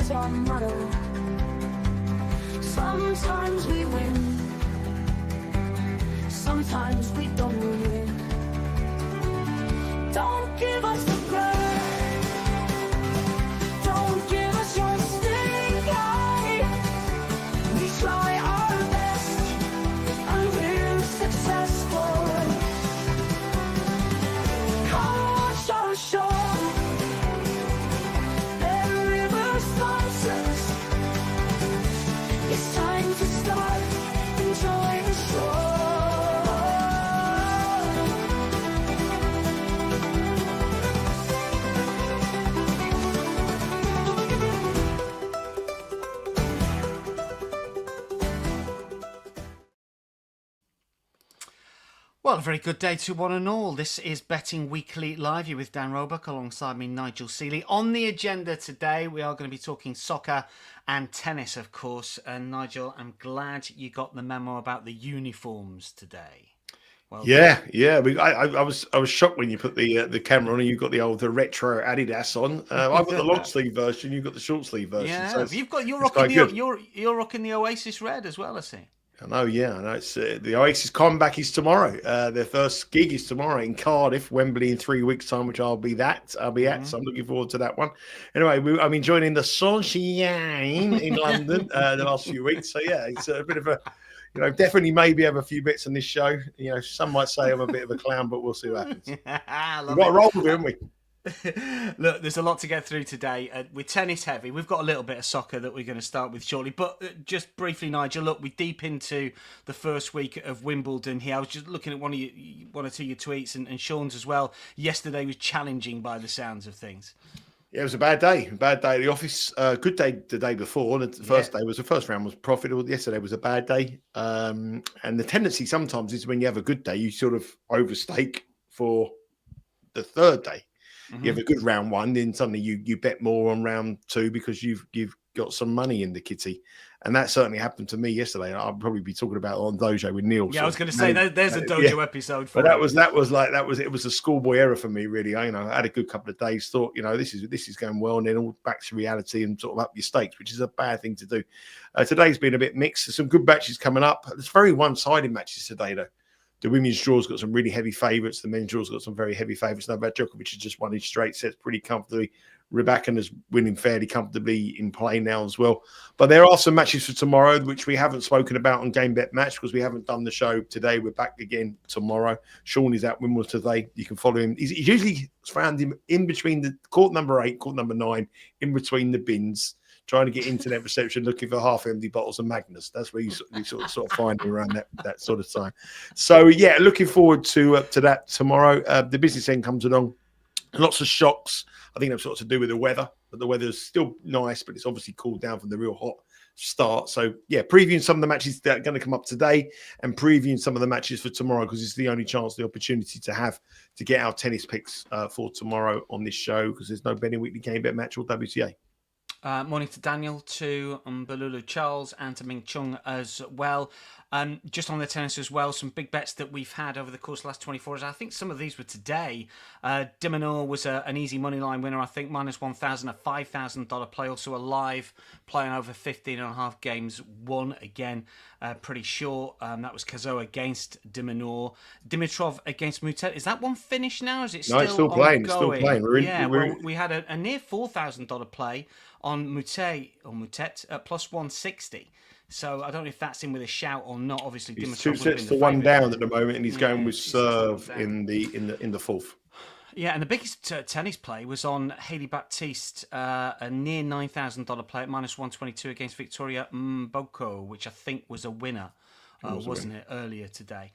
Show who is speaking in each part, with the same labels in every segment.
Speaker 1: is our motto. Sometimes we win, sometimes we don't win. Don't give us the break, don't give us your stink eye. We try our best and we're successful. Come watch our show. It's time to start, enjoy the show.
Speaker 2: Well, a very good day to one and all. This is Betting Weekly Live. You're with Dan Roebuck alongside me, Nigel Seeley. On the agenda today, we are going to be talking soccer and tennis, of course. And Nigel, I'm glad you got the memo about the uniforms today. Well,
Speaker 3: yeah. I was shocked when you put the camera on and you got the retro Adidas on. I've got the long sleeve version. You've got the short sleeve version.
Speaker 2: Yeah,
Speaker 3: so
Speaker 2: you're rocking the Oasis red as well, I see.
Speaker 3: I know. It's the Oasis comeback is tomorrow. Their first gig is tomorrow in Cardiff, Wembley in 3 weeks' time, which I'll be at. So I'm looking forward to that one. Anyway, I'm enjoying the sunshine in London the last few weeks. So yeah, it's a bit of a, definitely maybe have a few bits on this show. Some might say I'm a bit of a clown, but we'll see what happens. We've got to roll with it, haven't we?
Speaker 2: Look, there's a lot to get through today. We're tennis heavy. We've got a little bit of soccer that we're going to start with shortly. But just briefly, Nigel, look, we're deep into the first week of Wimbledon here. I was just looking at one or two of your tweets and Sean's as well. Yesterday was challenging by the sounds of things.
Speaker 3: Yeah, it was a bad day. Bad day at the office. Good day the day before. The first round was profitable. Yesterday was a bad day. And the tendency sometimes is when you have a good day, you sort of overstake for the third day. You have a good round one, then suddenly you bet more on round two because you've got some money in the kitty, and that certainly happened to me yesterday. I'll probably be talking about it on Dojo with Neil.
Speaker 2: Yeah, I was going to say there's a Dojo episode.
Speaker 3: But it was a schoolboy error for me, really. I had a good couple of days. Thought this is going well, and then all back to reality and sort of up your stakes, which is a bad thing to do. Today's been a bit mixed. There's some good matches coming up. There's very one-sided matches today, though. The women's draw's got some really heavy favourites. The men's draw's got some very heavy favourites. Novak Djokovic has just won his straight sets pretty comfortably. Rybakina's winning fairly comfortably in play now as well. But there are some matches for tomorrow, which we haven't spoken about on Game Bet Match because we haven't done the show today. We're back again tomorrow. Sean is at Wimbledon today. You can follow him. He's usually found in between the court number 8, court number 9, in between the bins, trying to get internet reception, looking for half-empty bottles of Magnus. That's where you sort of find him around that sort of time. So, yeah, looking forward to that tomorrow. The business end comes along. Lots of shocks. I think that's sort of to do with the weather. But the weather's still nice, but it's obviously cooled down from the real hot start. So, yeah, previewing some of the matches that are going to come up today and previewing some of the matches for tomorrow because it's the only chance, the opportunity to have to get our tennis picks for tomorrow on this show because there's no Betting Weekly Game Bet Match or WTA.
Speaker 2: Morning to Daniel, to Balulu Charles, and to Ming Chung as well. Just on the tennis as well, some big bets that we've had over the course of the last 24 hours. I think some of these were today. De Minaur was an easy money line winner, I think, minus 1,000, a $5,000 play. Also a live playing over 15.5 games, won again, pretty short. That was Kazoa against De Minaur. Dimitrov against Mutet. Is that one finished now? Is it still
Speaker 3: No, it's still playing.
Speaker 2: Ongoing?
Speaker 3: It's still playing.
Speaker 2: We had a near $4,000 play on Mutet at plus 160. So I don't know if that's in with a shout or not. Obviously,
Speaker 3: he's 2 sets to 1 down at the moment, and he's going with serve in the fourth.
Speaker 2: Yeah, and the biggest tennis play was on Hailey Baptiste, a near $9,000 play at minus 122 against Victoria Mboko, which I think was a winner. Wasn't it, earlier today?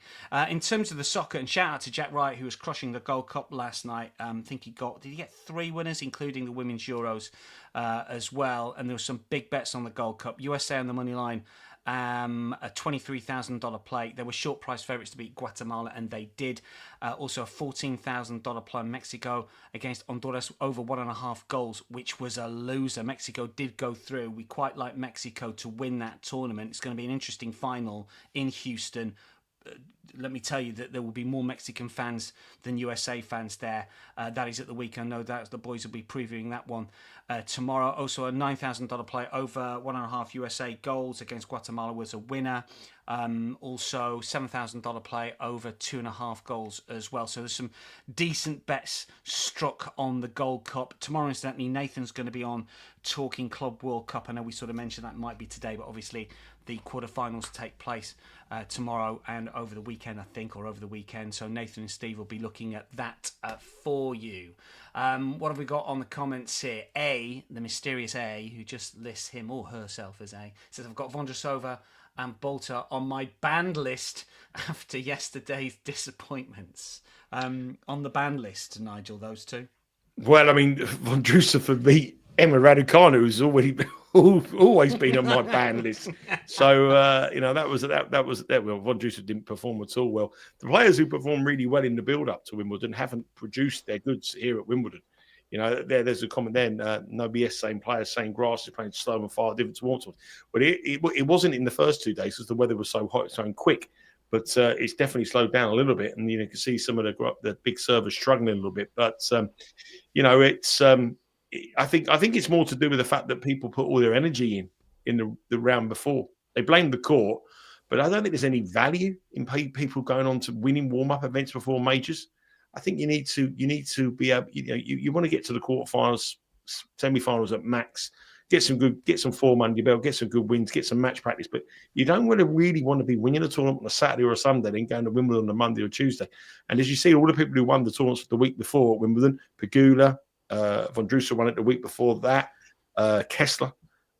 Speaker 2: In terms of the soccer, and shout out to Jack Wright, who was crushing the Gold Cup last night. I think did he get 3 winners, including the Women's Euros as well? And there were some big bets on the Gold Cup. USA on the money line, a $23,000 play. There were short price favourites to beat Guatemala, and they did. Also a $14,000 play in Mexico against Honduras, over 1.5 goals, which was a loser. Mexico did go through. We quite like Mexico to win that tournament. It's going to be an interesting final in Houston. Let me tell you that there will be more Mexican fans than USA fans there. That is at the weekend. No doubt the boys will be previewing that one tomorrow. Also, a $9,000 play over 1.5 USA goals against Guatemala was a winner. Also, $7,000 play over 2.5 goals as well. So there's some decent bets struck on the Gold Cup. Tomorrow, incidentally, Nathan's going to be on Talking Club World Cup. I know we sort of mentioned that might be today, but obviously the quarterfinals take place tomorrow and over the weekend, I think, or over the weekend. So Nathan and Steve will be looking at that for you. What have we got on the comments here? A, the mysterious A, who just lists him or herself as A, says, I've got Vondrasova and Bolter on my banned list after yesterday's disappointments. On the banned list, Nigel, those two?
Speaker 3: Well, I mean, Vondrasova beat Emma Raducanu, who's always been on my ban list. So that was well, Vondrasova didn't perform at all well. The players who performed really well in the build-up to Wimbledon haven't produced their goods here at Wimbledon. There's a comment there. No BS, same players, same grass, is playing slow and far different towards us. But it wasn't in the first 2 days because the weather was so hot, so quick. But it's definitely slowed down a little bit, and you can see some of the big servers struggling a little bit. But it's. I think it's more to do with the fact that people put all their energy in the round before. They blame the court, but I don't think there's any value in people going on to winning warm-up events before majors. I think you need to be able, you want to get to the quarterfinals, semi-finals at max, get some form under your belt, get some good wins, get some match practice. But you don't really want to be winning a tournament on a Saturday or a Sunday, then going to Wimbledon on a Monday or Tuesday. And as you see, all the people who won the tournaments the week before at Wimbledon, Pegula, Vondrasova won it the week before that. Kessler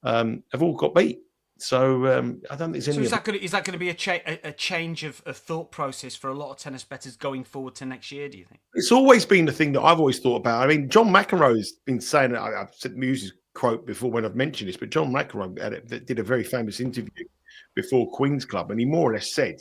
Speaker 3: have all got beat. So I don't think there's any.
Speaker 2: So is that going to be a change of thought process for a lot of tennis bettors going forward to next year? Do you think?
Speaker 3: It's always been the thing that I've always thought about. I mean, John McEnroe's been saying. I've used his quote before when I've mentioned this, but John McEnroe did a very famous interview before Queen's Club, and he more or less said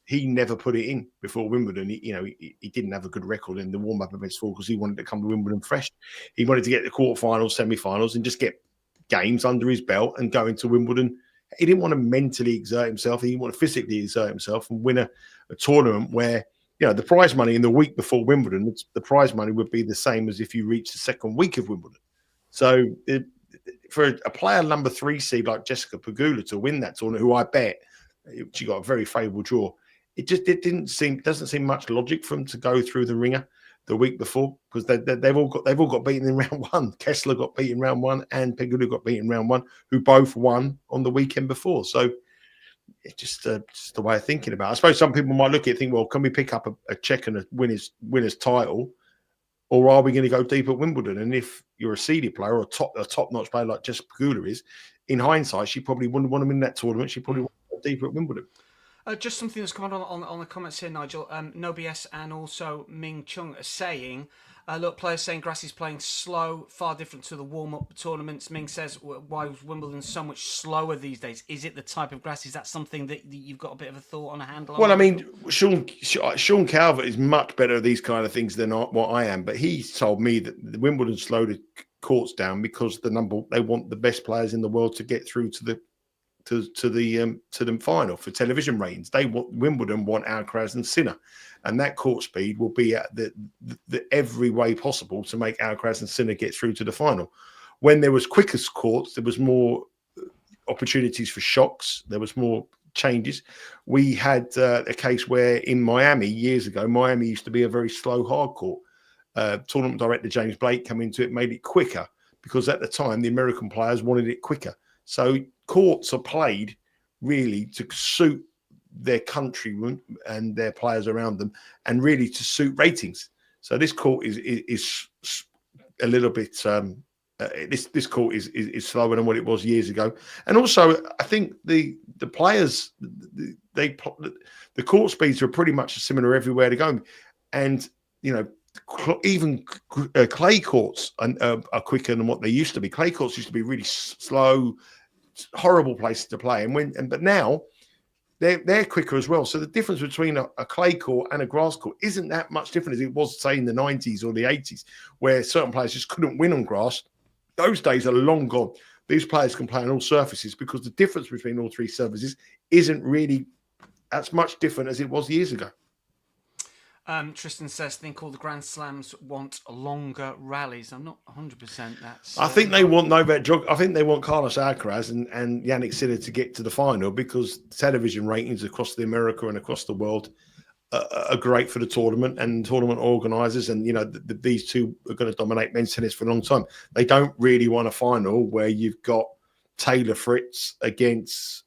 Speaker 3: he never put it in before Wimbledon. He didn't have a good record in the warm-up events because he wanted to come to Wimbledon fresh. He wanted to get the quarterfinals, semi-finals, and just get games under his belt and go into Wimbledon. He didn't want to mentally exert himself. He didn't want to physically exert himself and win a tournament where, the prize money in the week before Wimbledon, the prize money would be the same as if you reached the second week of Wimbledon. So for a player number 3 seed like Jessica Pegula to win that tournament, who I bet she got a very favourable draw, it doesn't seem much logic for them to go through the ringer the week before, because they've all got beaten in round 1. Kessler got beaten in round 1 and Pegula got beaten in round 1, who both won on the weekend before. So it's just the way of thinking about it. I suppose some people might look at it and think, well, can we pick up a check and a winner's title, or are we going to go deep at Wimbledon? And if you're a seeded player or a top-notch player like Jessica Pegula is, in hindsight, she probably wouldn't want to win that tournament. She probably want to go deeper at Wimbledon.
Speaker 2: Just something that's come on the comments here, Nigel. No BS and also Ming Chung are saying, look, players saying Grassie's playing slow, far different to the warm-up tournaments. Ming says, why is Wimbledon so much slower these days? Is it the type of grass? Is that something that you've got a bit of a thought on, a handle on?
Speaker 3: Well, I mean, Sean Calvert is much better at these kind of things than what I am, but he's told me that the Wimbledon slowed the courts down because they want the best players in the world to get through to the final for television ratings. Wimbledon want Alcaraz and Sinner, and that court speed will be at the every way possible to make Alcaraz and Sinner get through to the final. When there was quicker courts, there was more opportunities for shocks. There was more changes. We had a case where in Miami years ago, Miami used to be a very slow hard court. Tournament director James Blake came into it, made it quicker because at the time the American players wanted it quicker. So courts are played really to suit their country and their players around them, and really to suit ratings. So this court is a little bit. This court is slower than what it was years ago, and also I think the players the court speeds are pretty much similar everywhere to go, and even clay courts are quicker than what they used to be. Clay courts used to be really slow, horrible places to play, but now they're quicker as well. So the difference between a clay court and a grass court isn't that much different as it was, say, in the 90s or the 80s, where certain players just couldn't win on grass. Those days are long gone. These players can play on all surfaces because the difference between all three surfaces isn't really as much different as it was years ago.
Speaker 2: Tristan says, think all the Grand Slams want longer rallies. I'm not 100% that's...
Speaker 3: I think they want Novak Djokovic. I think they want Carlos Alcaraz and Jannik Sinner to get to the final because television ratings across the America and across the world are great for the tournament and tournament organisers. And, these two are going to dominate men's tennis for a long time. They don't really want a final where you've got Taylor Fritz against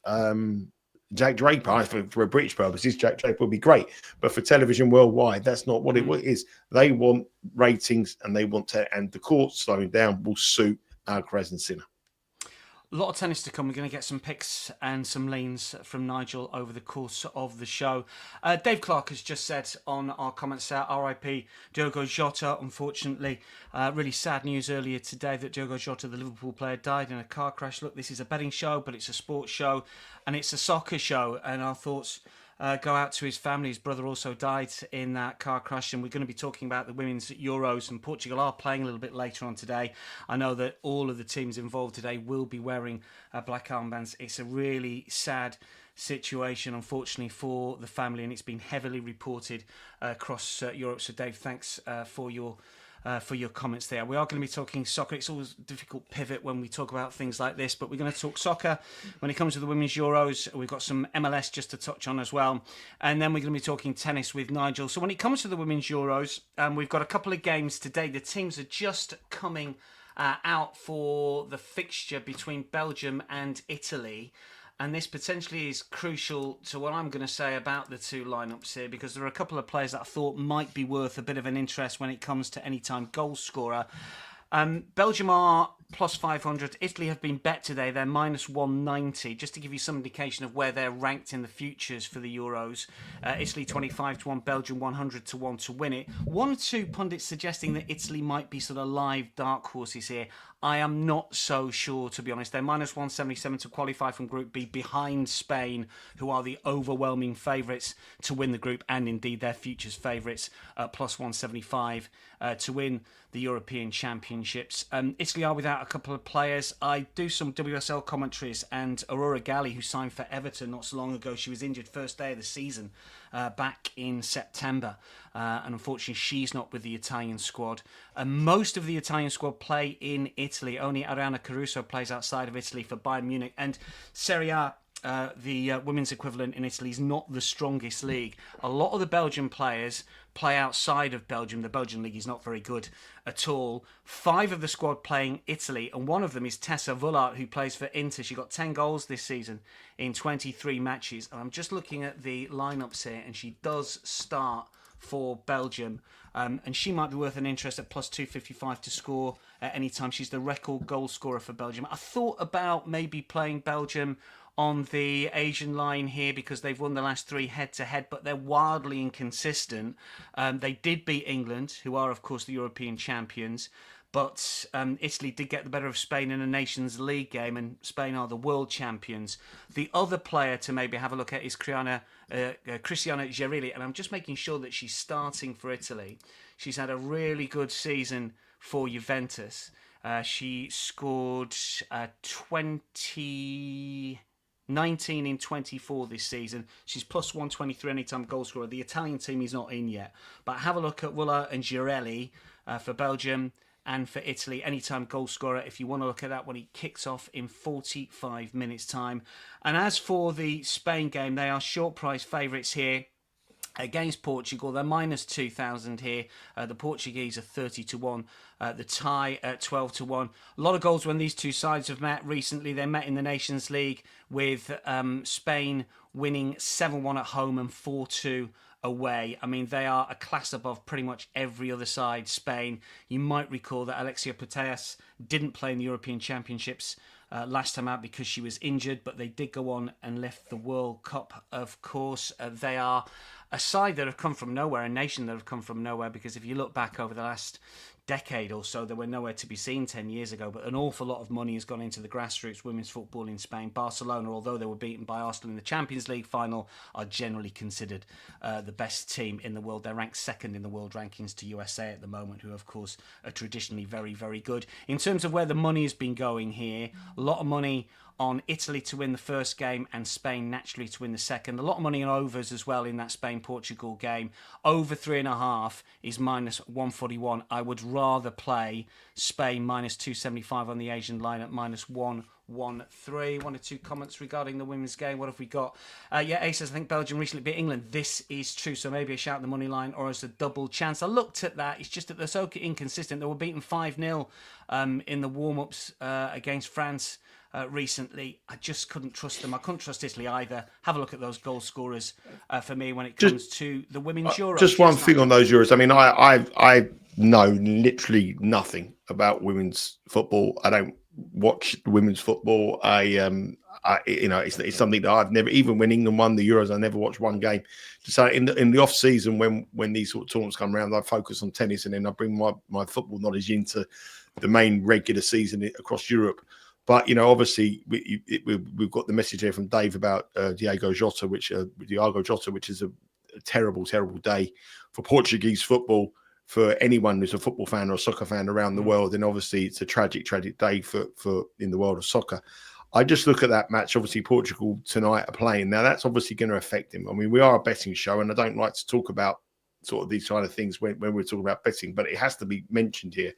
Speaker 3: Jack Draper. For British purposes, Jack Draper would be great. But for television worldwide, that's not what it is. They want ratings and they want and the court slowing down will suit Alcaraz and Sinner.
Speaker 2: A lot of tennis to come. We're going to get some picks and some leans from Nigel over the course of the show. Dave Clark has just said on our comments out, RIP Diogo Jota, unfortunately. Really sad news earlier today that Diogo Jota, the Liverpool player, died in a car crash. Look, this is a betting show, but it's a sports show and it's a soccer show. And our thoughts go out to his family. His brother also died in that car crash, and we're going to be talking about the women's Euros, and Portugal are playing a little bit later on today. I know that all of the teams involved today will be wearing black armbands. It's a really sad situation, unfortunately, for the family, and it's been heavily reported across Europe. So, Dave, thanks for your comments there. We are going to be talking soccer. It's always a difficult pivot when we talk about things like this, but we're going to talk soccer. When it comes to the Women's Euros, we've got some MLS just to touch on as well. And then we're going to be talking tennis with Nigel. So when it comes to the Women's Euros, we've got a couple of games today. The teams are just coming out for the fixture between Belgium and Italy. And this potentially is crucial to what I'm going to say about the two lineups here, because there are a couple of players that I thought might be worth a bit of an interest when it comes to anytime goal scorer. Belgium are plus 500. Italy have been bet today. They're minus 190. Just to give you some indication of where they're ranked in the futures for the Euros. Italy 25 to 1, Belgium 100 to 1 to win it. One or two pundits suggesting that Italy might be sort of live dark horses here. I am not so sure, to be honest. They're minus 177 to qualify from Group B behind Spain, who are the overwhelming favourites to win the group, and indeed their futures favourites, plus 175 to win the European Championships. Italy are without a couple of players. I do some WSL commentaries, and Aurora Galli, who signed for Everton not so long ago, she was injured first day of the season back in September, and unfortunately she's not with the Italian squad. Most of the Italian squad play in Italy. Only Ariana Caruso plays outside of Italy for Bayern Munich, and Serie A, the women's equivalent in Italy, is not the strongest league. A lot of the Belgian players play outside of Belgium. The Belgian league is not very good at all. 5 of the squad playing Italy, and one of them is Tessa Vullart, who plays for Inter. She got 10 goals this season in 23 matches. And I'm just looking at the lineups here, and she does start for Belgium. And she might be worth an interest at plus 255 to score at any time. She's the record goal scorer for Belgium. I thought about maybe playing Belgium on the Asian line here because they've won the last 3 head-to-head, but they're wildly inconsistent. They did beat England, who are, of course, the European champions, but Italy did get the better of Spain in a Nations League game, and Spain are the world champions. The other player to maybe have a look at is Cristiana Gerilli, and I'm just making sure that she's starting for Italy. She's had a really good season for Juventus. She scored 19 in 24 this season. She's plus 123 anytime goal scorer. The Italian team is not in yet. But have a look at Wuller and Girelli for Belgium and for Italy. Anytime goal scorer, if you want to look at that when he kicks off in 45 minutes time. And as for the Spain game, they are short price favourites here against Portugal. They're minus 2,000 here. The Portuguese are 30 to 1. The Thai at 12 to 1. A lot of goals when these two sides have met recently. They met in the Nations League with Spain winning 7-1 at home and 4-2 away. I mean, they are a class above pretty much every other side, Spain. You might recall that Alexia Putellas didn't play in the European Championships last time out because she was injured, but they did go on and lift the World Cup, of course. They are a side that have come from nowhere, a nation that have come from nowhere, because if you look back over the last decade or so, they were nowhere to be seen 10 years ago, but an awful lot of money has gone into the grassroots women's football in Spain. Barcelona, although they were beaten by Arsenal in the Champions League final, are generally considered the best team in the world. They're ranked second in the world rankings to USA at the moment, who of course are traditionally very, very good. In terms of where the money has been going here, a lot of money on Italy to win the first game and Spain naturally to win the second. A lot of money on overs as well in that Spain-Portugal game. Over 3.5 is -141. I would rather play Spain -275 on the Asian line at -113. 1 or 2 comments regarding the women's game. What have we got? A says, I think Belgium recently beat England. This is true, so maybe a shout at the money line or as a double chance. I looked at that. It's just that they're so inconsistent. They were beaten 5-0 in the warm-ups against France recently. I just couldn't trust them. I couldn't trust Italy either. Have a look at those goal scorers for me when it comes to the women's Euros.
Speaker 3: Just one thing on those Euros. I mean, I know literally nothing about women's football. I don't watch women's football. It's something that I've never, even when England won the Euros, I never watched one game. So in the off season, when these sort of tournaments come around, I focus on tennis and then I bring my football knowledge into the main regular season across Europe. But obviously we've got the message here from Dave about Diogo Jota, which is a terrible, terrible day for Portuguese football. For anyone who's a football fan or a soccer fan around the world, and obviously it's a tragic, tragic day for in the world of soccer. I just look at that match. Obviously, Portugal tonight are playing. Now, that's obviously going to affect him. I mean, we are a betting show, and I don't like to talk about sort of these kind of things when we're talking about betting, but it has to be mentioned here.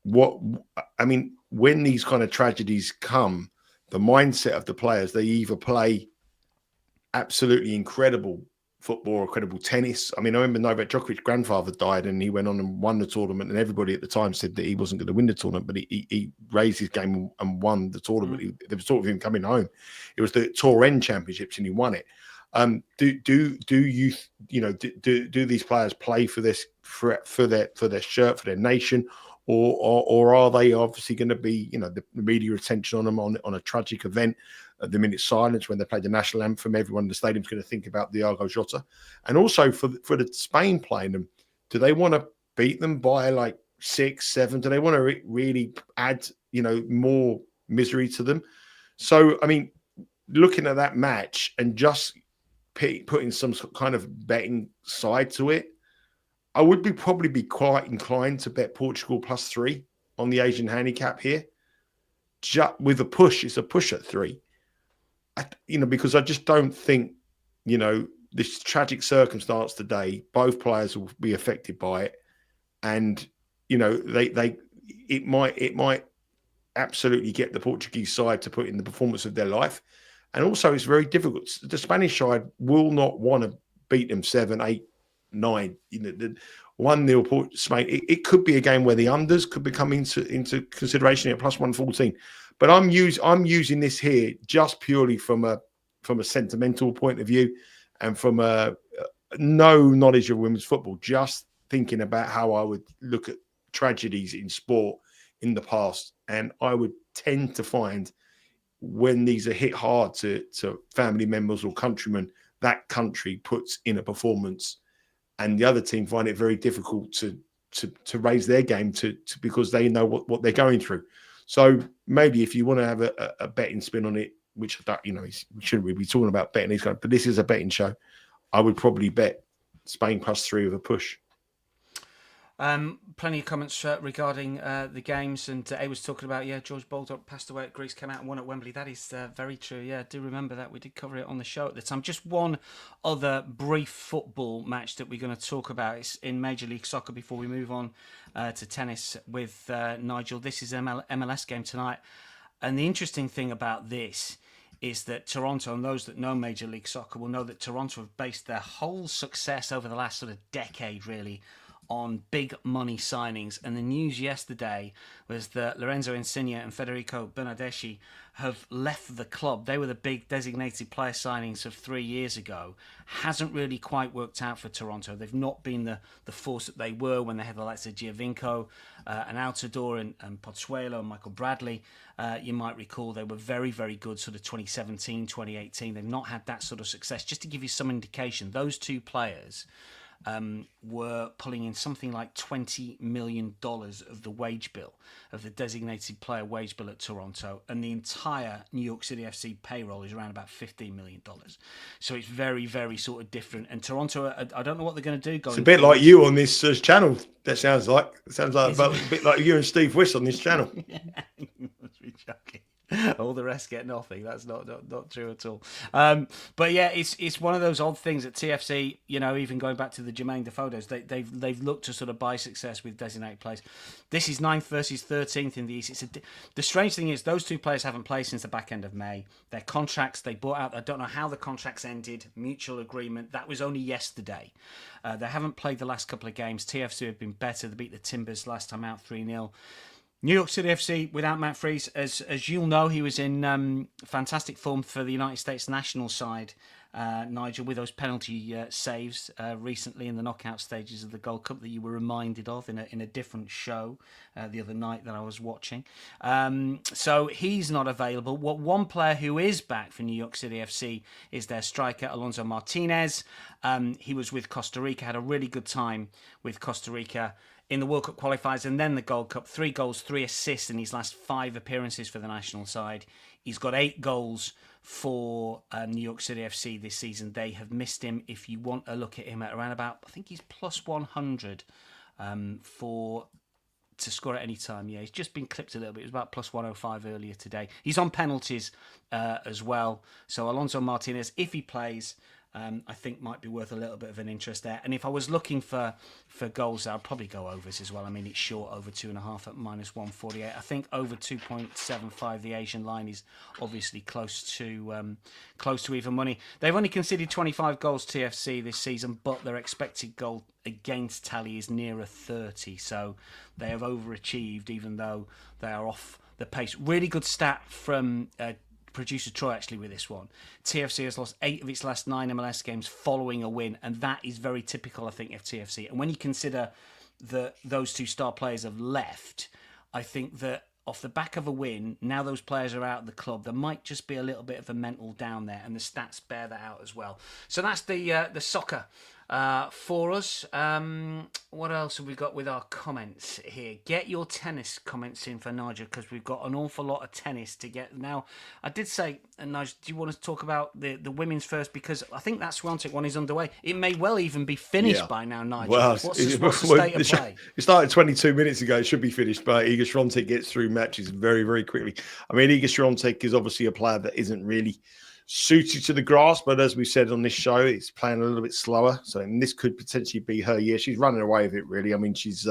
Speaker 3: When these kind of tragedies come, the mindset of the players, they either play absolutely incredible football or incredible tennis. I mean, I remember Novak Djokovic's grandfather died and he went on and won the tournament, and everybody at the time said that he wasn't going to win the tournament, but he raised his game and won the tournament. There was talk of him coming home. It was the Tour N Championships and he won it. Do these players play for this for their shirt, for their nation, or are they obviously going to be the media attention on them on a tragic event? The minute silence when they play the national anthem, everyone in the stadium's going to think about Diogo Jota. And also for the Spain playing them, do they want to beat them by like 6, 7? Do they want to really add more misery to them? So I mean, looking at that match and just putting some kind of betting side to it, I would probably be quite inclined to bet Portugal +3 on the Asian handicap here. Just with a push, it's a push at 3. Because I just don't think, this tragic circumstance today, both players will be affected by it, and it might absolutely get the Portuguese side to put in the performance of their life, and also it's very difficult. The Spanish side will not want to beat them 7, 8, 9. The 1-0 Spain. It could be a game where the unders could become into consideration at +114. But I'm using this here just purely from a sentimental point of view and from no knowledge of women's football, just thinking about how I would look at tragedies in sport in the past. And I would tend to find when these are hit hard to family members or countrymen, that country puts in a performance and the other team find it very difficult to raise their game because they know what they're going through. So maybe if you want to have a betting spin on it, which we shouldn't really be talking about betting these guys, but this is a betting show, I would probably bet Spain +3 with a push.
Speaker 2: Plenty of comments regarding the games, and A was talking about George Baldock passed away at Greece, came out and won at Wembley. That is very true. Yeah, I do remember that. We did cover it on the show at the time. Just one other brief football match that we're going to talk about is in Major League Soccer before we move on to tennis with Nigel. This is an MLS game tonight, and the interesting thing about this is that Toronto, and those that know Major League Soccer will know that Toronto have based their whole success over the last sort of decade really on big money signings. And the news yesterday was that Lorenzo Insigne and Federico Bernardeschi have left the club. They were the big designated player signings of 3 years ago. Hasn't really quite worked out for Toronto. They've not been the force that they were when they had the likes of Giovinco and Altidore and Pozuelo and Michael Bradley. You might recall they were very, very good sort of 2017, 2018. They've not had that sort of success. Just to give you some indication, those two players were pulling in something like $20 million of the wage bill, of the designated player wage bill at Toronto, and the entire New York City FC payroll is around about $15 million. So it's very, very sort of different. And Toronto, I don't know what they're going to do.
Speaker 3: It's a bit like you on this channel. That sounds like a bit like you and Steve Wiss on this channel.
Speaker 2: Yeah, you must be joking. All the rest get nothing. That's not true at all. But yeah, it's one of those odd things at TFC. Even going back to the Jermaine Defoe's, they've looked to sort of buy success with designated players. This is 9th versus 13th in the East. The strange thing is those two players haven't played since the back end of May. Their contracts they bought out. I don't know how the contracts ended. Mutual agreement that was only yesterday. They haven't played the last couple of games. TFC have been better. They beat the Timbers last time out 3-0. New York City FC without Matt Freese, as you'll know, he was in fantastic form for the United States national side, Nigel, with those penalty saves recently in the knockout stages of the Gold Cup that you were reminded of in a different show the other night that I was watching. So he's not available. One player who is back for New York City FC is their striker, Alonso Martinez. He was with Costa Rica, had a really good time with Costa Rica in the World Cup qualifiers and then the Gold Cup. 3 goals, 3 assists in his last 5 appearances for the national side. He's got 8 goals for New York City FC this season. They have missed him. If you want a look at him at around about, I think he's plus 100 to score at any time. Yeah, he's just been clipped a little bit. It was about plus 105 earlier today. He's on penalties as well. So Alonso Martinez, if he plays, I think might be worth a little bit of an interest there. And if I was looking for goals, I'd probably go overs as well. I mean, it's short over 2.5 at minus 148. I think over 2.75. The Asian line is obviously close to even money. They've only conceded 25 goals TFC this season, but their expected goal against tally is nearer 30. So they have overachieved, even though they are off the pace. Really good stat from producer Troy actually with this one. TFC has lost 8 of its last 9 MLS games following a win, and that is very typical, I think, of TFC. And when you consider that those 2 star players have left, I think that off the back of a win, now those players are out of the club, there might just be a little bit of a mental down there, and the stats bear that out as well. So that's the soccer for us. What else have we got with our comments here? Get your tennis comments in for Nigel, because we've got an awful lot of tennis to get. Now, I did say, Nigel, do you want to talk about the women's first? Because I think that Swiatek one is underway. It may well even be finished by now, Nigel.
Speaker 3: Well,
Speaker 2: what's the state of play?
Speaker 3: It started 22 minutes ago. It should be finished, but Iga Swiatek gets through matches very, very quickly. I mean, Iga Swiatek is obviously a player that isn't really suited to the grass, but as we said on this show, it's playing a little bit slower. So this could potentially be her year. She's running away with it, really. I mean, she's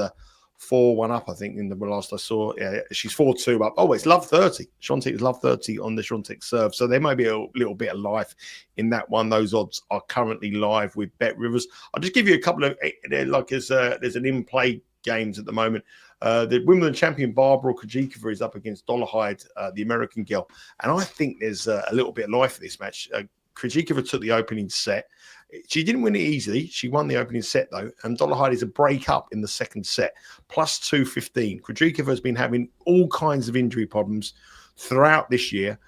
Speaker 3: 4-1 up, I think, in the last I saw. Yeah, she's 4-2 up. Oh, it's love 30. Swiatek is love 30 on the Swiatek serve. So there may be a little bit of life in that one. Those odds are currently live with Bet Rivers. I'll just give you a couple of, there's an in-play games at the moment. The Wimbledon champion Barbora Krejcikova is up against Dolehide, the American girl, and I think there's a little bit of life for this match. Krejcikova took the opening set. She didn't win it easily. She won the opening set though, and Dolehide is a break up in the second set, plus 215. Krejcikova has been having all kinds of injury problems throughout this year.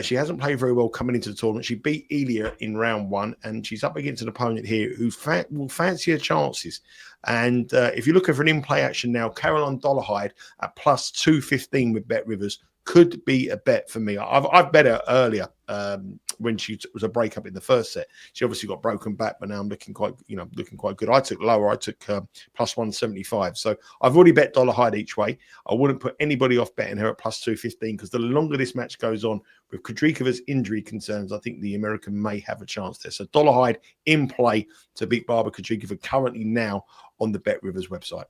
Speaker 3: She hasn't played very well coming into the tournament. She beat Elia in round 1, and she's up against an opponent here who will fancy her chances. And if you're looking for an in-play action now, Caroline Dolehide at plus 215 with Bet Rivers could be a bet for me. I've bet her earlier when she was a break up in the first set. She obviously got broken back, but now I'm looking quite good. I took lower. I took plus 175. So I've already bet Dolehide each way. I wouldn't put anybody off betting her at plus 215 because the longer this match goes on, with Krejcikova's injury concerns, I think the American may have a chance there. So Dolehide in play to beat Barbora Krejcikova currently now on the Bet Rivers website.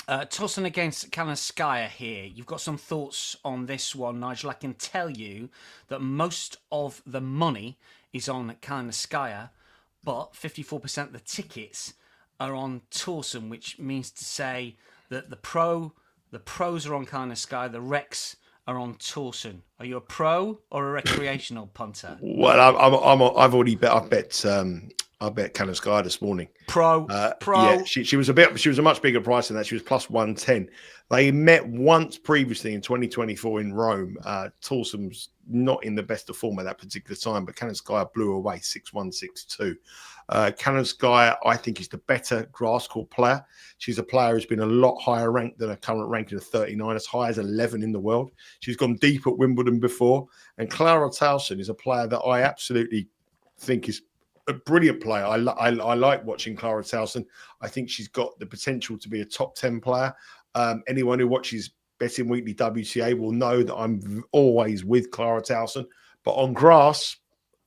Speaker 2: Tauson against Kalinskaya here. You've got some thoughts on this one, Nigel. I can tell you that most of the money is on Kalinskaya, but 54% of the tickets are on Tauson, which means to say that the pros are on Kalinskaya, the Rex are on Tauson. Are you a pro or a recreational punter?
Speaker 3: Well, I've already bet. I bet Kalinskaya this morning.
Speaker 2: Pro.
Speaker 3: Yeah, she was a much bigger price than that. She was plus 110. They met once previously in 2024 in Rome. Tauson's not in the best of form at that particular time, but Kalinskaya blew away 6-1, 6-2. Kalinskaya, I think, is the better grass court player. She's a player who's been a lot higher ranked than her current ranking of 39, as high as 11 in the world. She's gone deep at Wimbledon before. And Clara Tauson is a player that I absolutely think is a brilliant player. I like watching Clara Tauson. I think she's got the potential to be a top 10 player. Anyone who watches Betting Weekly WTA will know that I'm always with Clara Tauson. But on grass,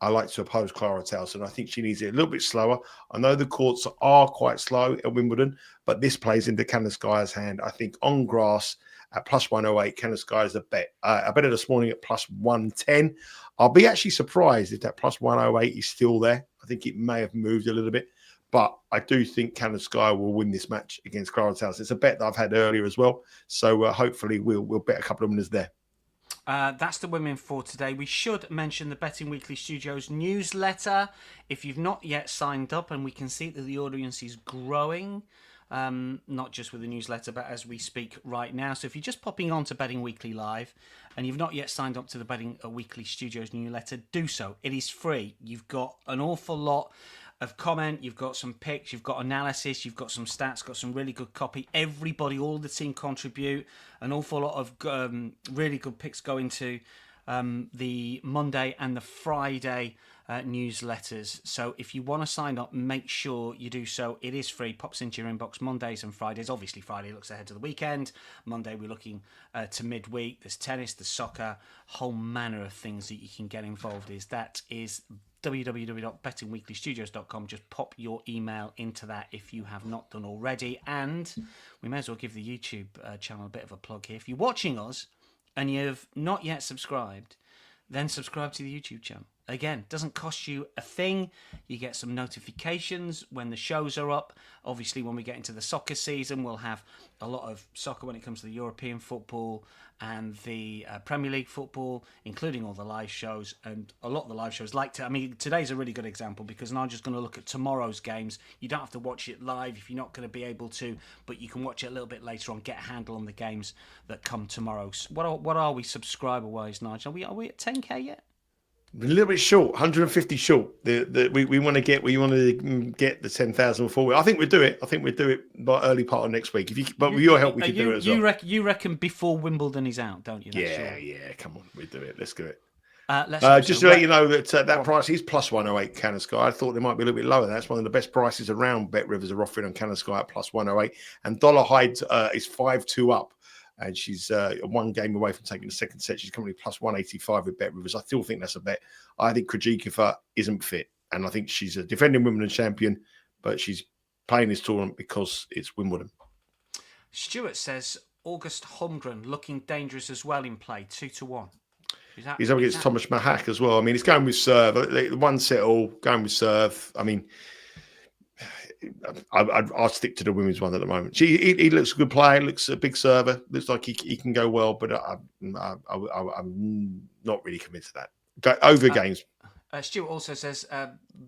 Speaker 3: I like to oppose Clara Tauson. I think she needs it a little bit slower. I know the courts are quite slow at Wimbledon, but this plays into Kalinskaya's hand. I think on grass at plus 108, Kalinskaya's a bet. I bet it this morning at plus 110. I'll be actually surprised if that plus 108 is still there. I think it may have moved a little bit. But I do think Kalinskaya will win this match against Clara Tauson. It's a bet that I've had earlier as well. So hopefully we'll bet a couple of winners there.
Speaker 2: That's the women for today. We should mention the Betting Weekly Studios newsletter. If you've not yet signed up, and we can see that the audience is growing, not just with the newsletter, but as we speak right now. So if you're just popping on to Betting Weekly Live and you've not yet signed up to the Betting Weekly Studios newsletter, do so. It is free. You've got an awful lot of comment, you've got some picks, you've got analysis, you've got some stats, got some really good copy. Everybody, all the team contribute. An awful lot of really good picks go into the Monday and the Friday newsletters. So if you want to sign up, make sure you do so. It is free, pops into your inbox Mondays and Fridays. Obviously Friday looks ahead to the weekend. Monday we're looking to midweek. There's tennis, there's soccer, whole manner of things that you can get involved in. That is www.bettingweeklystudios.com. Just pop your email into that if you have not done already. And we may as well give the YouTube channel a bit of a plug here. If you're watching us and you've not yet subscribed, then subscribe to the YouTube channel. Again, doesn't cost you a thing. You get some notifications when the shows are up. Obviously, when we get into the soccer season, we'll have a lot of soccer when it comes to the European football and the Premier League football, including all the live shows. And a lot of the live shows today's a really good example because I'm just going to look at tomorrow's games. You don't have to watch it live if you're not going to be able to, but you can watch it a little bit later on, get a handle on the games that come tomorrow. So what are we subscriber-wise, Nigel? Are we at 10k yet?
Speaker 3: A little bit short, 150 short. We want to get the 10,000 before. I think we'll do it. I think we'll do it by early part of next week. But with your help, we can do it as well.
Speaker 2: You reckon before Wimbledon is out, don't you?
Speaker 3: Yeah. Come on, we'll do it. Let's do it. Just to let you know that that price is plus 108 Kalinskaya. I thought they might be a little bit lower. That's one of the best prices around. Bet Rivers are offering on Kalinskaya at plus 108, and Dolehide is 5-2 up. And she's one game away from taking the second set. She's currently plus 185 with Bet Rivers. I still think that's a bet. I think Krejcikova isn't fit. And I think she's a defending Wimbledon champion, but she's playing this tournament because it's Wimbledon.
Speaker 2: Stuart says August Holmgren looking dangerous as well in play, 2-1.
Speaker 3: He's up against Thomas Mahak as well. I mean, it's going with serve. The one set all, going with serve. I mean, I'll stick to the women's one at the moment. He looks a good player. Looks a big server. Looks like he can go well, but I'm not really committed to that. Over games.
Speaker 2: Stuart also says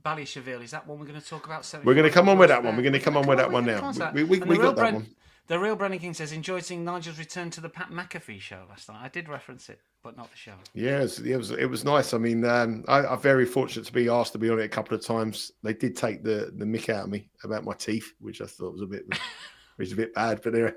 Speaker 2: Basilashvili. Is that one we're going to talk about?
Speaker 3: We're going to come on with that one. We're going to come on with that one now. We got that one.
Speaker 2: The real Brennan King says, enjoyed seeing Nigel's return to the Pat McAfee show last night. I did reference it, but not the show.
Speaker 3: Yes, it was nice. I mean, I'm very fortunate to be asked to be on it a couple of times. They did take the mick out of me about my teeth, which I thought was a bit bad. But anyway,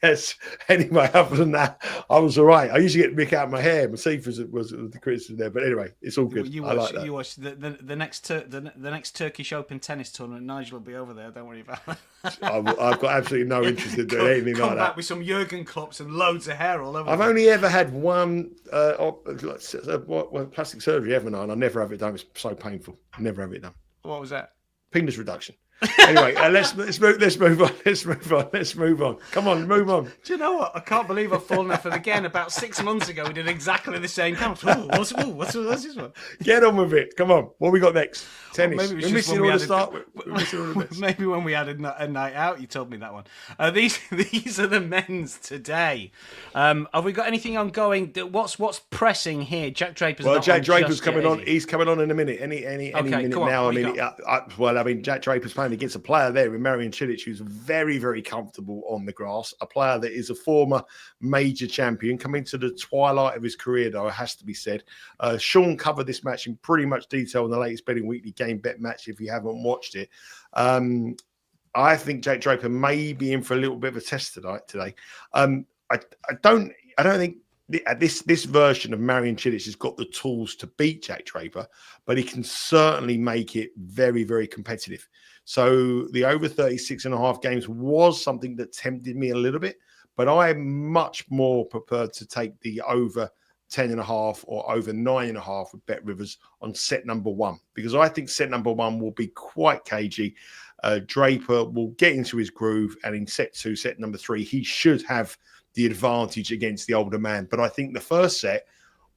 Speaker 3: yes. Anyway, other than that, I was all right. I usually get mick out of my hair. My teeth was the criticism there. But anyway, it's all good. I like that.
Speaker 2: You watch the next Turkish Open tennis tournament. Nigel will be over there. Don't worry about that.
Speaker 3: I've got absolutely no interest in doing anything like that.
Speaker 2: Come back with some Jurgen Klopps and loads of hair all over.
Speaker 3: I've only ever had one plastic surgery, haven't I? And I never have it done. It's so painful. Never have it done.
Speaker 2: What was that?
Speaker 3: Penis reduction. Anyway, let's move on. Come on, move on.
Speaker 2: Do you know what? I can't believe I've fallen off it again. About 6 months ago, we did exactly the same count. What's this one?
Speaker 3: Get on with it. Come on. What we got next? Tennis.
Speaker 2: Maybe
Speaker 3: we're missing all the start. We're missing all the bits.
Speaker 2: Maybe when we had a night out, you told me that one. These are the men's today. Have we got anything ongoing? What's pressing here? Jack Draper's.
Speaker 3: Well, Jack Draper's coming on. He's coming on in a minute. Any minute now. I mean, Jack Draper's playing against a player there in Marin Cilic who's very, very comfortable on the grass. A player that is a former major champion, coming to the twilight of his career, though, it has to be said. Sean covered this match in pretty much detail in the latest Betting Weekly Game Bet match if you haven't watched it. I think Jack Draper may be in for a little bit of a test today. I don't think this version of Marin Cilic has got the tools to beat Jack Draper, but he can certainly make it very, very competitive. So the over 36.5 games was something that tempted me a little bit, but I'm much more prepared to take the over 10.5 or over 9.5 with Bet Rivers on set number 1, because I think set number 1 will be quite cagey. Draper will get into his groove, and in set 2, set number 3, he should have the advantage against the older man. But I think the first set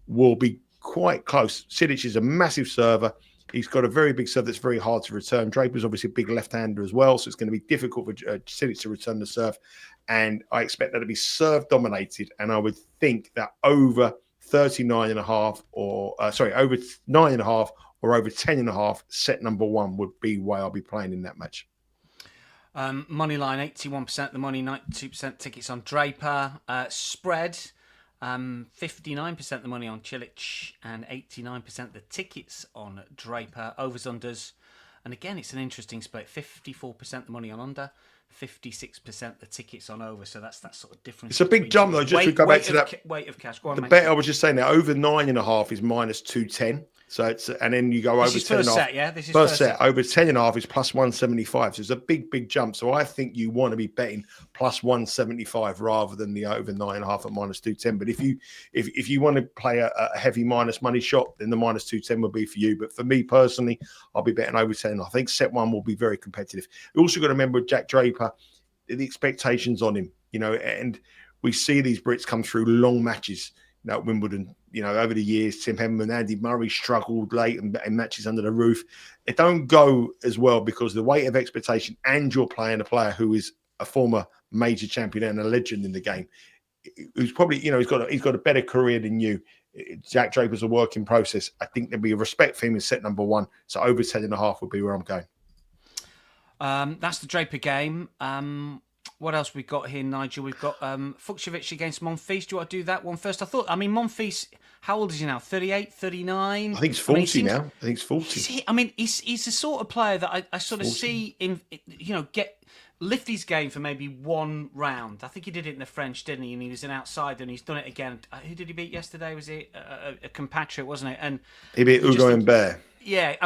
Speaker 3: will be quite close. Cilic is a massive server. He's got a very big serve that's very hard to return. Draper's obviously a big left-hander as well, so it's going to be difficult for Cilic to return the serve. And I expect that to be serve-dominated, and I would think that over 39.5 or, over 9.5 or over 10.5, set number 1 would be why I'll be playing in that match.
Speaker 2: Money line 81% the money, 92% tickets on Draper. Spread 59% the money on Cilic and 89% the tickets on Draper. Overs, unders, and again it's an interesting split. 54% the money on under, 56% the tickets on over. So that's that sort of difference.
Speaker 3: It's a big jump though. Just to go back to that
Speaker 2: weight of cash. Go on,
Speaker 3: the
Speaker 2: mate.
Speaker 3: bet I was just saying that over 9.5 is minus 210. So it's, and then you go over 10.5.
Speaker 2: First set, yeah. This is
Speaker 3: first set. Over 10.5 is plus 175. So it's a big jump. So I think you want to be betting plus 175 rather than the over 9.5 at minus 210. But if you want to play a heavy minus money shot, then the minus 210 will be for you. But for me personally, I'll be betting over 10. I think set 1 will be very competitive. You also got to remember Jack Draper, the expectations on him, and we see these Brits come through long matches. At Wimbledon, over the years, Tim Henman, Andy Murray struggled late in matches under the roof. It don't go as well because the weight of expectation, and you're playing a player who is a former major champion and a legend in the game, who's probably, he's got a better career than you. Jack Draper's a work in process. I think there'll be a respect for him in set number 1. So over 10.5 would be where I'm going.
Speaker 2: That's the Draper game. What else we've got here, Nigel? We've got Fucsovics against Monfils. Do you want to do that one first? Monfils, how old is he now? 38, 39?
Speaker 3: I think he's 40 now. I think he's 40.
Speaker 2: He's the sort of player that I sort of see him, lift his game for maybe one round. I think he did it in the French, didn't he? And he was an outsider, and he's done it again. Who did he beat yesterday? Was it a compatriot, wasn't it? And
Speaker 3: he beat Hugo and Bear.
Speaker 2: Yeah,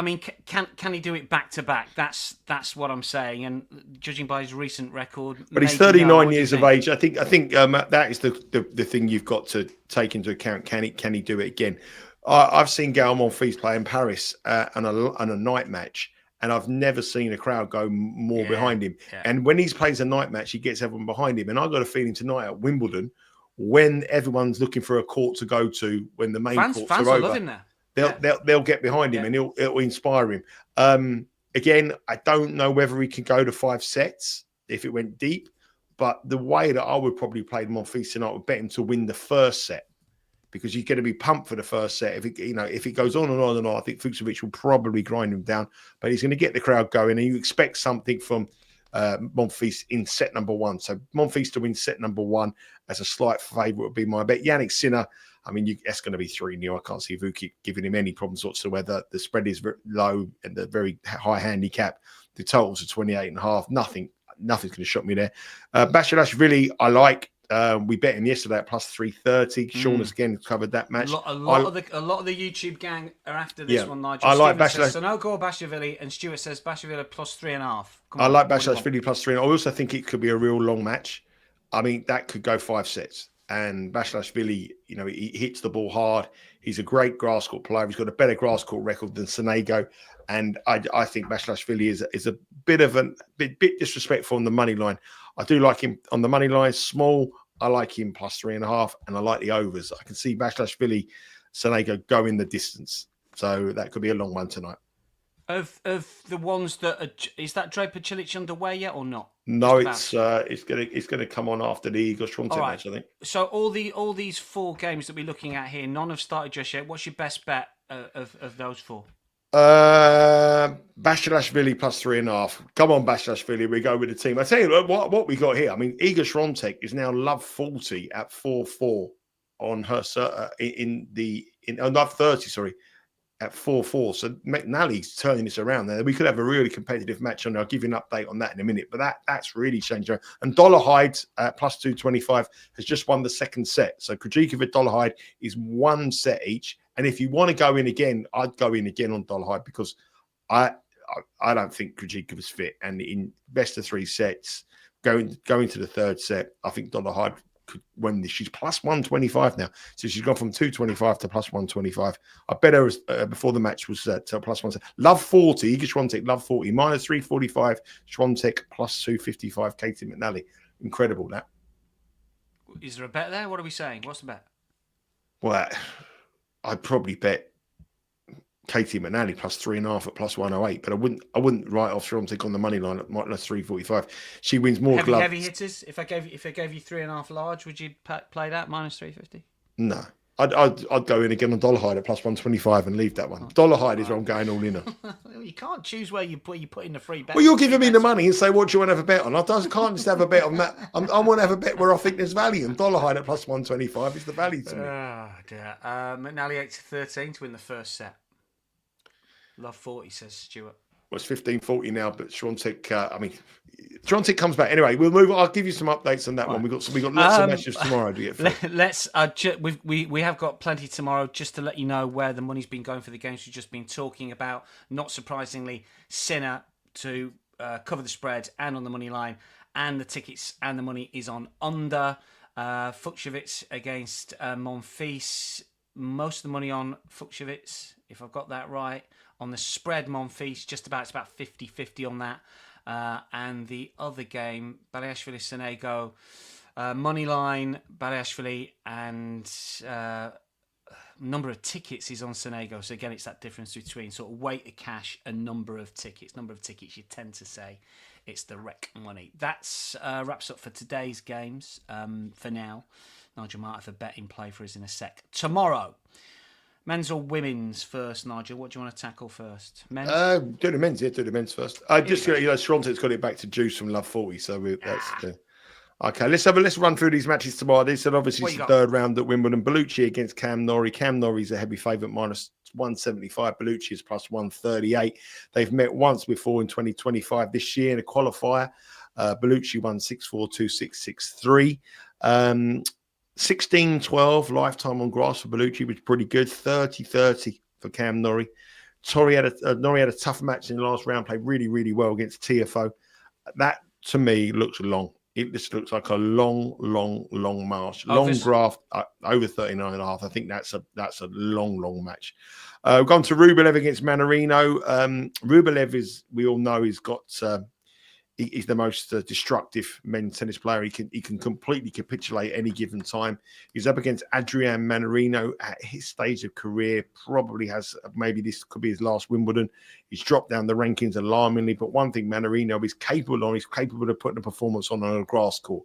Speaker 2: can he do it back to back? That's what I'm saying. And judging by his recent record,
Speaker 3: but he's 39 years of age. I think that is the thing you've got to take into account. Can he do it again? I've seen Gael Monfils play in Paris on a night match, and I've never seen a crowd go more behind him. Yeah. And when he plays a night match, he gets everyone behind him. And I've got a feeling tonight at Wimbledon, when everyone's looking for a court to go to, when the main courts are over,
Speaker 2: love him there.
Speaker 3: They'll get behind him, and it'll inspire him. Again, I don't know whether he can go to 5 sets if it went deep, but the way that I would probably play Monfils tonight would bet him to win the first set, because you're going to be pumped for the first set. If it goes on and on and on, I think Fucsovics will probably grind him down, but he's going to get the crowd going, and you expect something from Monfils in set number 1. So Monfils to win set number 1 as a slight favourite would be my bet. Jannik Sinner, that's going to be 3-0. I can't see Vukic giving him any problems whatsoever. The spread is very low and the very high handicap. The totals are 28.5. Nothing's going to shock me there. Basilashvili, I like. We bet him yesterday at plus 330. Sean has again covered that match.
Speaker 2: A lot of the YouTube gang are after this one, Nigel.
Speaker 3: I like Basilashvili.
Speaker 2: Sonego or Basilashvili, and Stuart says Basilashvili plus 3.5.
Speaker 3: I like Basilashvili plus 3. I also think it could be a real long match. That could go 5 sets. And Basilashvili, he hits the ball hard. He's a great grass court player. He's got a better grass court record than Sonego. And I think Basilashvili is a bit disrespectful on the money line. I do like him on the money line, small. I like him plus 3.5, and I like the overs. I can see Basilashvili, Sonego going the distance. So that could be a long one tonight.
Speaker 2: Of the ones is that Draper Cilic underway yet or not?
Speaker 3: No, it's gonna come on after the Igor Swiatek match, I think.
Speaker 2: So all these 4 games that we're looking at here, none have started just yet. What's your best bet of those 4?
Speaker 3: Basilashvili plus 3.5. Come on, Basilashvili, we go with the team. I tell you what we got here. Igor Swiatek is now love 40 at 4-4 on her in love 30. Sorry. At 4-4. So McNally's turning this around there. We could have a really competitive match on there. I'll give you an update on that in a minute. But that's really changed. And Dolehide at plus 225 has just won the second set. So Krejcikova, Dolehide is 1 set each. And if you want to go in again, I'd go in again on Dolehide, because I don't think Krejcikova's fit. And in best of 3 sets, going to the third set, I think Dolehide could win this. She's plus 125 now. So she's gone from 225 to plus 125. I bet her before the match was at plus 1. Love 40, Iga Swiatek, love 40. Minus 345, Swiatek, plus 255, Katie McNally. Incredible, that.
Speaker 2: Is there a bet there? What are we saying? What's the bet?
Speaker 3: Well, I'd probably bet Katie McNally plus 3.5 at plus 108, but I wouldn't write off Swiatek on the money line at minus 345. She wins more gloves.
Speaker 2: Heavy hitters. If I gave you 3.5 large, would you play that minus 350?
Speaker 3: No, I'd go in again on Dolehide at plus 125 and leave that one. Dolehide is where I'm going all in on.
Speaker 2: You can't choose where you put in the free bet.
Speaker 3: Well, you're giving me the money and say, what do you want to have a bet on? Can't just have a bet on that. I want to have a bet where I think there's value, and Dolehide at plus 125 is the value to me.
Speaker 2: Oh, dear. McNally 8-13 to win the first set. Love 40, says Stuart.
Speaker 3: Well, it's 15-40 now, but Swiatek, Swiatek comes back. Anyway, we'll move. I'll give you some updates on that one. We got lots of matches tomorrow to get through.
Speaker 2: Let's. We have got plenty tomorrow. Just to let you know where the money's been going for the games we've just been talking about. Not surprisingly, Sinner to cover the spread and on the money line, and the tickets and the money is on under. Fucsovics against Monfils. Most of the money on Fucsovics, if I've got that right. On the spread, Monfils, it's about 50-50 on that. And the other game, Basilashvili, Sonego, money line, Basilashvili, and number of tickets is on Sonego. So again, it's that difference between sort of weight of cash and number of tickets. Number of tickets, you tend to say it's the rec money. That's wraps up for today's games for now. Nigel might have a bet in play for us in a sec. Tomorrow, men's or women's first, Nigel? What do you want to tackle first? Men's?
Speaker 3: Do the men's, do the men's first. Swiatek's got it back to Juice from Love 40, so that's okay. Let's run through these matches tomorrow. This is obviously the third round at Wimbledon. Bellucci against Cam Norrie. Cam Norrie's a heavy favourite, minus 175. Bellucci is plus 138. They've met once before in 2025 this year in a qualifier. Bellucci won 6-4, 2-6, 6-3. 16-12 lifetime on grass for Bellucci, which is pretty good. 30-30 for Cam Norrie. Norrie had a tough match in the last round, played really, really well against TFO. That, to me, looks long. It just looks like a long march. Long graft, over 39.5. I think that's a long match. We've gone to Rublev against Mannarino. Rublev is, we all know, he's got... He's the most destructive men's tennis player. He can completely capitulate any given time. He's up against Adrian Mannarino at his stage of career. Probably has, maybe this could be his last Wimbledon. He's dropped down the rankings alarmingly. But one thing Mannarino is capable of, he's capable of putting a performance on a grass court.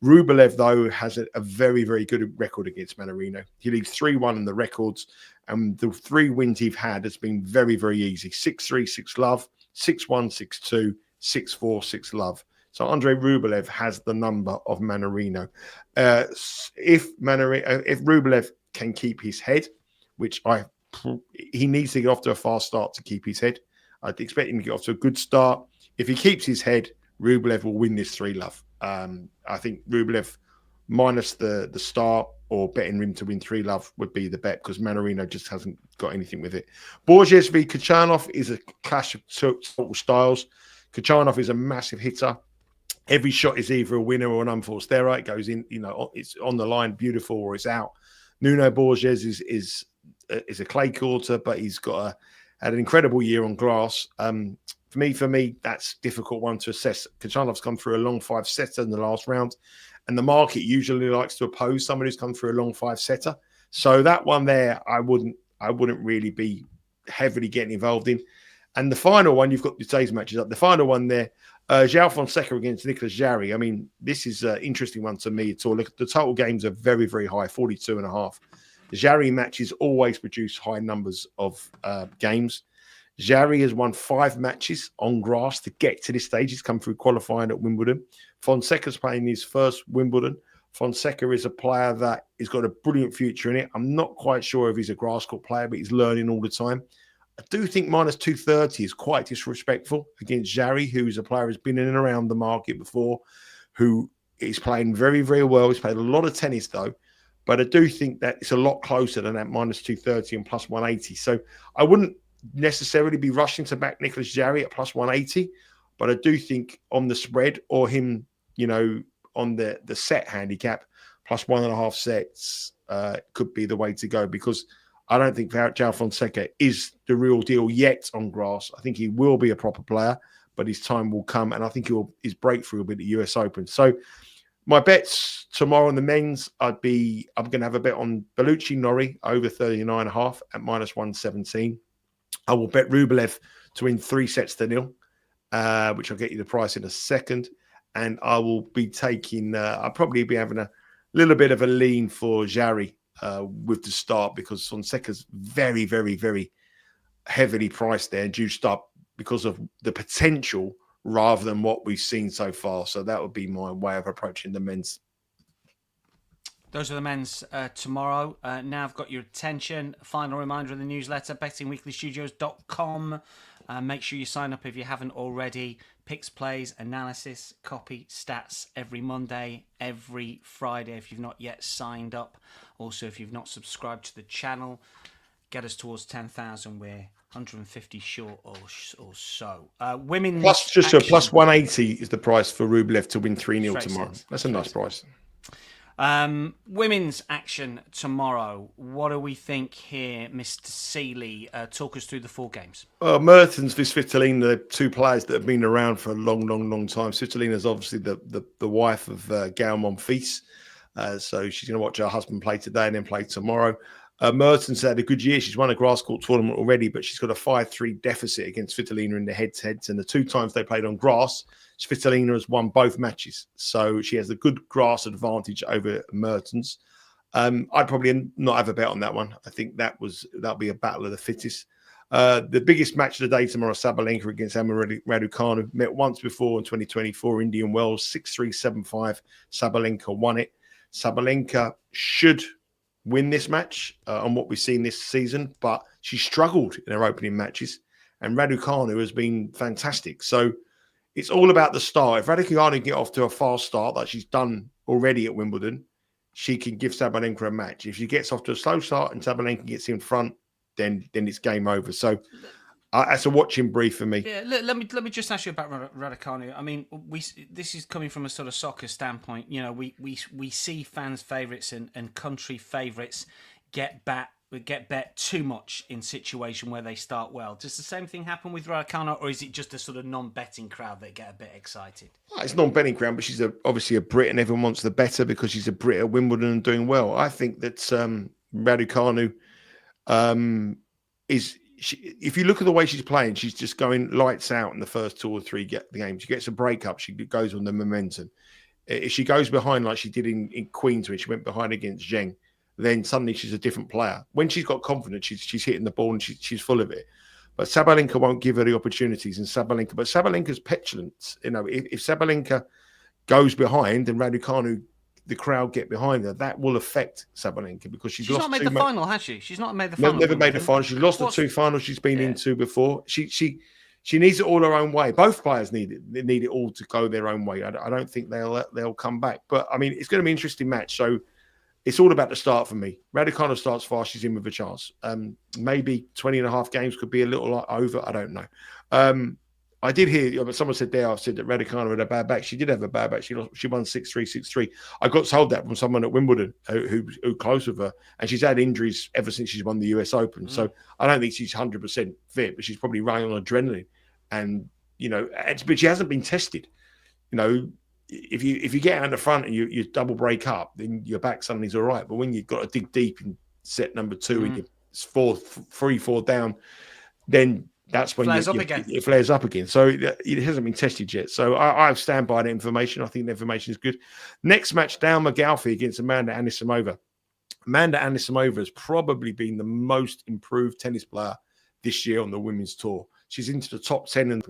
Speaker 3: Rublev, though, has a very, very good record against Mannarino. He leads 3-1 in the records. And the 3 wins he's had has been very, very easy. 6-3, 6-love, 6-1, 6-2. 6-4, 6-love. So Andrey Rublev has the number of Mannarino. If Rublev can keep his head, which he needs to get off to a fast start to keep his head. I'd expect him to get off to a good start. If he keeps his head, Rublev will win this 3-love. I think Rublev minus the start or betting him to win 3-love would be the bet because Mannarino just hasn't got anything with it. Borges v Khachanov is a clash of total styles. Khachanov is a massive hitter. Every shot is either a winner or an unforced error. It goes in, it's on the line, beautiful, or it's out. Nuno Borges is a clay courter, but he's had an incredible year on grass. For me, that's a difficult one to assess. Khachanov's come through a long 5-setter in the last round, and the market usually likes to oppose someone who's come through a long 5-setter. So that one there, I wouldn't really be heavily getting involved in. And the final one, you've got today's matches up. The final one there, João Fonseca against Nicolas Jarry. I mean, this is an interesting one to me at all. Look, the total games are very, very high, 42.5. The Jarry matches always produce high numbers of games. Jarry has won 5 matches on grass to get to this stage. He's come through qualifying at Wimbledon. Fonseca's playing his first Wimbledon. Fonseca is a player that has got a brilliant future in it. I'm not quite sure if he's a grass court player, but he's learning all the time. I do think minus 230 is quite disrespectful against Jarry, who is a player who's been in and around the market before, who is playing very, very well. He's played a lot of tennis, though. But I do think that it's a lot closer than that minus 230 and plus 180. So I wouldn't necessarily be rushing to back Nicolas Jarry at plus 180. But I do think on the spread or him on the set handicap, plus 1.5 sets could be the way to go, because I don't think João Fonseca is the real deal yet on grass. I think he will be a proper player, but his time will come, and I think his breakthrough will be the US Open. So my bets tomorrow on the men's, I'm going to have a bet on Bellucci Norrie over 39.5 at -117. I will bet Rublev to win 3-0, which I'll get you the price in a second. And I will be taking, I'll probably be having a little bit of a lean for Jarry with the start, because Fonseca's very, very, very heavily priced there and juiced up because of the potential rather than what we've seen so far. So that would be my way of approaching the men's.
Speaker 2: Those are the men's tomorrow. Now I've got your attention. Final reminder of the newsletter, bettingweeklystudios.com. Make sure you sign up if you haven't already. Picks, plays, analysis, copy, stats every Monday, every Friday if you've not yet signed up. Also, if you've not subscribed to the channel, get us towards 10,000. We're 150 short or so. Women's
Speaker 3: plus 180 is the price for Rublev to win 3-0 tomorrow. That's a nice price.
Speaker 2: Women's action tomorrow. What do we think here, Mr. Seeley? Talk us through the 4 games.
Speaker 3: Mertens v Svitolina, 2 players that have been around for a long, long, long time. Svitolina is obviously the wife of Gael Monfils, so she's going to watch her husband play today and then play tomorrow. Mertens had a good year. She's won a grass court tournament already, but she's got a 5-3 deficit against Svitolina in the head-to-heads. And the 2 times they played on grass, Svitolina has won both matches. So she has a good grass advantage over Mertens. I'd probably not have a bet on that one. I think that'll be a battle of the fittest. The biggest match of the day tomorrow, Sabalenka against Emma Raducanu. Met once before in 2024, Indian Wells, 6-3, 7-5. Sabalenka won it. Sabalenka should win this match on what we've seen this season, but she struggled in her opening matches, and Raducanu has been fantastic. So it's all about the start. If Raducanu can get off to a fast start like she's done already at Wimbledon, she can give Sabalenka a match. If she gets off to a slow start and Sabalenka gets in front, then it's game over. So that's a watching brief for me.
Speaker 2: Yeah, let me just ask you about Raducanu. I mean, this is coming from a sort of soccer standpoint. We see fans' favourites and country favourites get bet too much in situation where they start well. Does the same thing happen with Raducanu, or is it just a sort of non-betting crowd that get a bit excited?
Speaker 3: It's non-betting crowd, but she's obviously a Brit, and everyone wants the better because she's a Brit at Wimbledon and doing well. I think that Raducanu is. If you look at the way she's playing, she's just going lights out in the first 2 or 3 games. She gets a break-up. She goes on the momentum. If she goes behind like she did in Queens when she went behind against Zheng, then suddenly she's a different player. When she's got confidence, she's hitting the ball and she's full of it. But Sabalenka won't give her the opportunities. But Sabalenka's petulant. If Sabalenka goes behind and Raducanu, the crowd get behind her, that will affect Sabalenka because she's lost
Speaker 2: not made the final, has she? She's not made the final.
Speaker 3: Never made the final. She's lost the 2 finals she's been into before. She needs it all her own way. Both players need it. They need it all to go their own way. I don't think they'll come back. But I mean, it's going to be an interesting match. So it's all about the start for me. Raducanu starts fast. She's in with a chance. Maybe 20.5 games could be a little over. I don't know. I did hear someone said that Raducanu had a bad back. She did have a bad back. She won 6-3, 6-3. I got told that from someone at Wimbledon who close with her, and she's had injuries ever since she's won the US Open. So I don't think she's 100% fit, but she's probably running on adrenaline, and but she hasn't been tested. If you get out in the front and you double break up, then your back suddenly's all right. But when you've got to dig deep in set number 2 and you're 3-4 down, then that's when it flares up again. So it hasn't been tested yet. So I stand by the information. I think the information is good. Next match, Dalma Galfi against Amanda Anisimova. Amanda Anisimova has probably been the most improved tennis player this year on the women's tour. She's into the top 10,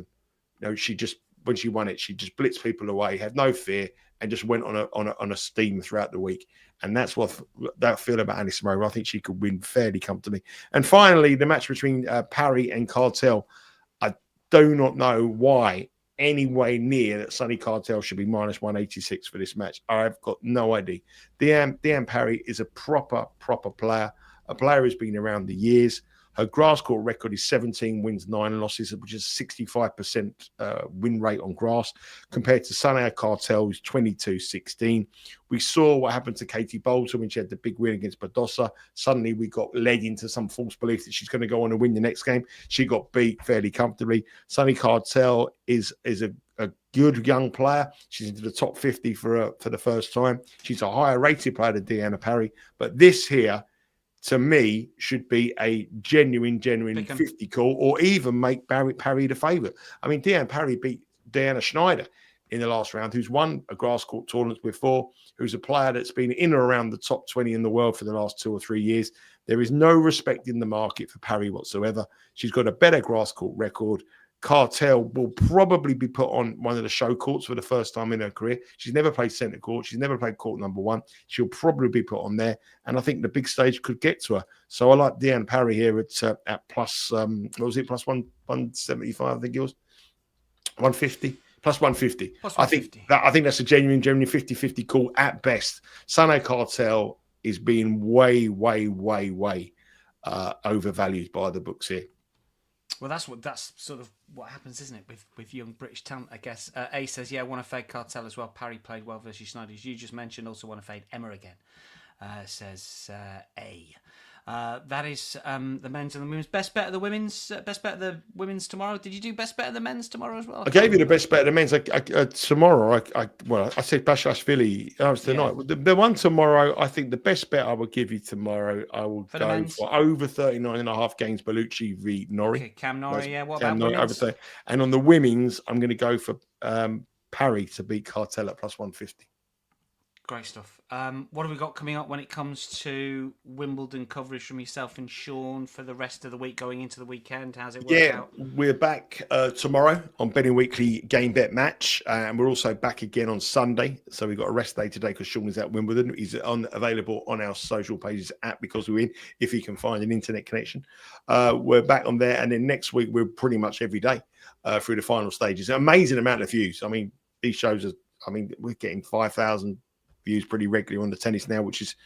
Speaker 3: and she just, when she won it, she just blitzed people away, had no fear, and just went on a steam throughout the week. And that's what that feel about Anisimova. I think she could win fairly comfortably. And finally, the match between Parry and Cartel. I do not know why any way near that Sonny Cartel should be -186 for this match. I've got no idea. Diane Parry is a proper player, a player who's been around the years. Her grass court record is 17 wins, 9 losses, which is 65% win rate on grass, compared to Sonego Cartel, who's 22-16. We saw what happened to Katie Bolton when she had the big win against Badosa. Suddenly we got led into some false belief that she's going to go on and win the next game. She got beat fairly comfortably. Sonego Cartel is a good young player. She's into the top 50 for the first time. She's a higher rated player than Deanna Parry. But this here, to me, should be a genuine 50 call, or even make Parry the favourite. I mean, Deanna Parry beat Diana Schneider in the last round, who's won a grass court tournament before, who's a player that's been in or around the top 20 in the world for the last 2 or 3 years. There is no respect in the market for Parry whatsoever. She's got a better grass court record. Cartel will probably be put on one of the show courts for the first time in her career. She's never played centre court. She's never played court number 1. She'll probably be put on there. And I think the big stage could get to her. So I like Deanna Parry here at plus, what was it, plus 175, I think it was. 150. Plus 150. Plus 150. I think that's a genuine 50-50 call at best. Sonego Cartel is being way overvalued by the books here.
Speaker 2: Well, that's sort of what happens, isn't it, with young British talent, I guess. A says, yeah, want to fade Cartel as well. Parry played well versus Schneider, as you just mentioned. Also want to fade Emma again, says A. That is the men's and the women's. Best bet of the women's. Best bet of the women's tomorrow. Did you do best bet of the men's tomorrow as well?
Speaker 3: I gave you the best bet of the men's. Tomorrow, I said Basilashvili. That was tonight. Yeah. The one tomorrow, I think the best bet I will give you tomorrow, I will go for over 39.5 games. Bellucci v Norrie.
Speaker 2: Okay, Cam Norrie. Yeah. What about women's?
Speaker 3: Over 30. And on the women's, I'm going to go for Parry to beat Cartel at plus 150.
Speaker 2: Great stuff. What have we got coming up when it comes to Wimbledon coverage from yourself and Sean for the rest of the week going into the weekend? How's it work out?
Speaker 3: We're back tomorrow on Betting Weekly Game Bet Match, and we're also back again on Sunday. So we've got a rest day today because Sean is at Wimbledon. He's available on our social pages at Because We Win if he can find an internet connection. We're back on there, and then next week we're pretty much every day through the final stages. An amazing amount of views. I mean, these shows we're getting 5,000 views pretty regularly on the tennis now, which is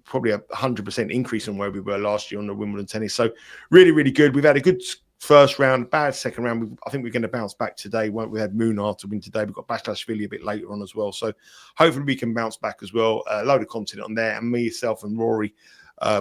Speaker 3: probably 100% increase on where we were last year on the Wimbledon tennis. So really good. We've had a good first round, bad second round. I think we're going to bounce back today. We had Munar to win today. We've got Basilashvili a bit later on as well. So hopefully we can bounce back as well. A load of content on there, and myself and Rory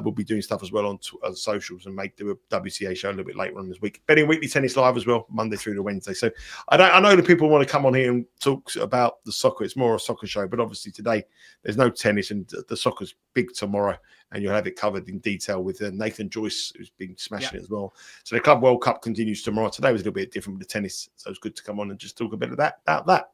Speaker 3: will be doing stuff as well on socials and do a WTA show a little bit later on this week. Betting Weekly Tennis Live as well, Monday through to Wednesday. So I know that people want to come on here and talk about the soccer. It's more a soccer show, but obviously today there's no tennis, and the soccer's big tomorrow, and you'll have it covered in detail with Nathan Joyce, who's been smashing it as well. So the Club World Cup continues tomorrow. Today was a little bit different with the tennis, so it's good to come on and just talk a bit about that.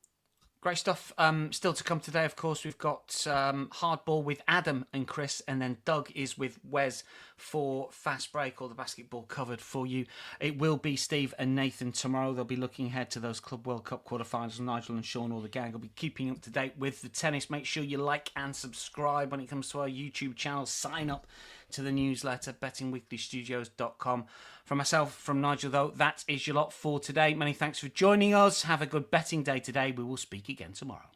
Speaker 2: Great stuff. Still to come today, of course, we've got Hardball with Adam and Chris, and then Doug is with Wes for Fast Break, all the basketball covered for you. It will be Steve and Nathan tomorrow. They'll be looking ahead to those Club World Cup quarterfinals. Nigel and Sean, all the gang, will be keeping up to date with the tennis. Make sure you like and subscribe when it comes to our YouTube channel. Sign up to the newsletter, bettingweeklystudios.com. From myself, from Nigel, though, that is your lot for today. Many thanks for joining us. Have a good betting day today. We will speak again tomorrow.